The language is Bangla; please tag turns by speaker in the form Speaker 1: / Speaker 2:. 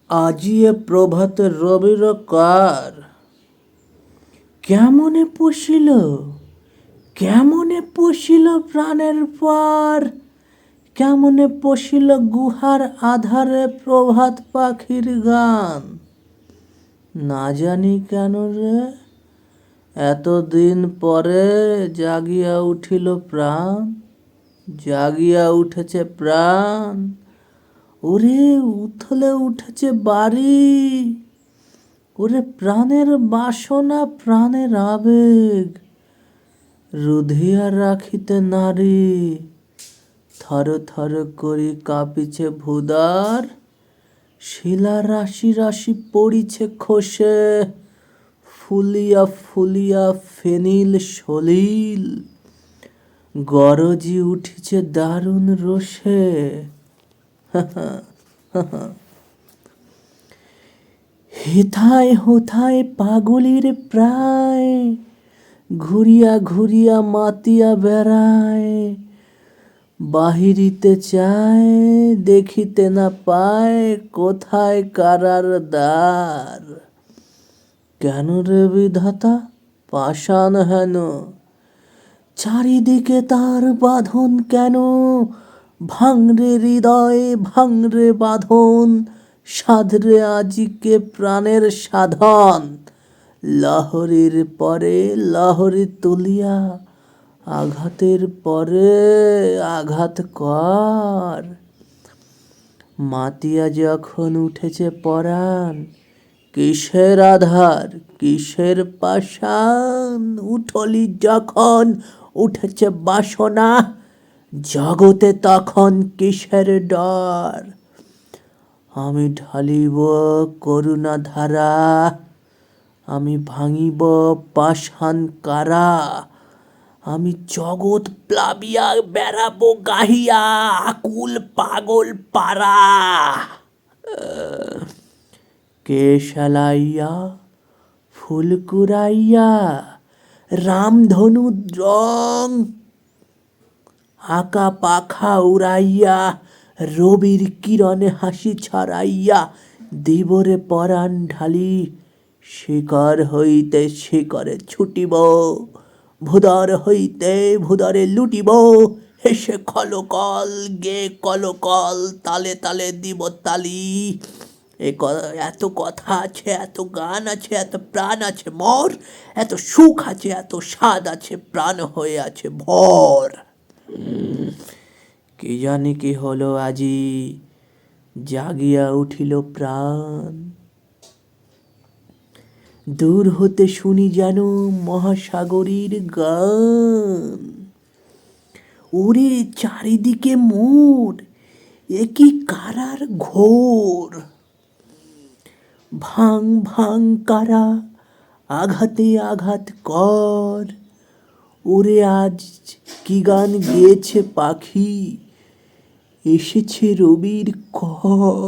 Speaker 1: আজিয়ে প্রভাতে রবির কার কেমনে পশিল কেমনে পশিল প্রাণের পার, কেমনে পশিল গুহার আধারে প্রভাত পাখির গান। না জানি কেন রে এতদিন পরে জাগিয়া উঠিল প্রাণ, জাগিয়া উঠেছে প্রাণ। ওরে উথলে উঠেছে বাড়ি, ওরে প্রাণের বাসনা প্রাণের আবেগ রুধিয়া রাখিতে নারী। থর থর করি কাঁপিছে ভুদার, শিলা রাশি রাশি পড়িছে খসে, ফুলিয়া ফুলিয়া ফেনিল সলিল গরজি উঠিছে দারুণ রোষে। হেথায় হোথায় পাগলির প্রায়, ঘুরিয়া ঘুরিয়া মাতিয়া বেড়ায়। বাহিরিতে চায় দেখিতে না পায়, কোথায় কারার দ্বার। কেন রে বিধাতা পাষাণ হেন, চারিদিকে তার বাঁধন কেন। ভাঙরে হৃদয় ভাঙরে বাঁধন, সাধরে আজিকে প্রাণের সাধন। লহরীর পরে লহরী তুলিয়া, আঘাতের পরে আঘাত কর। মাতিয়া যখন উঠেছে পরাণ, কিসের আধার কিসের পাষাণ। উঠলি যখন উঠেছে বাসনা, জগতে তখন কিসের ডর। আমি ঢালিব করুণা ধারা, আমি ভাঙিব পাষাণ কারা। আমি জগৎ প্লাবিয়া বেড়াবো গাহিয়া, আকুল পাগল পারা। কেশ আলাইয়া ফুল কুড়াইয়া, রামধনু রং আঁকা পাখা উড়াইয়া, রবির কিরণে হাসি ছড়াইয়া দিবরে পরাণ ঢালি। শিকর হইতে শিকরে ছুটিব, ভুদর হইতে ভুদরে লুটিব। হেসে কলকল গে কলকল, তালে তালে দিব তালি। এত কথা আছে, এত গান আছে, এত প্রাণ আছে মোর, এত সুখ আছে, এত স্বাদ আছে, প্রাণ হয়ে আছে ভর। কি জানি কি হলো আজি, জাগিয়া উঠিল প্রাণ। দূর হতে শুনি যেন মহাসাগরীর গান। ওরে চারিদিকে মোর, এ কি কারার ঘোর। ভাং ভাং কারা, আঘাতে আঘাত কর। ওরে আজ কি গান গেয়েছে পাখি, এসেছে রবির কর।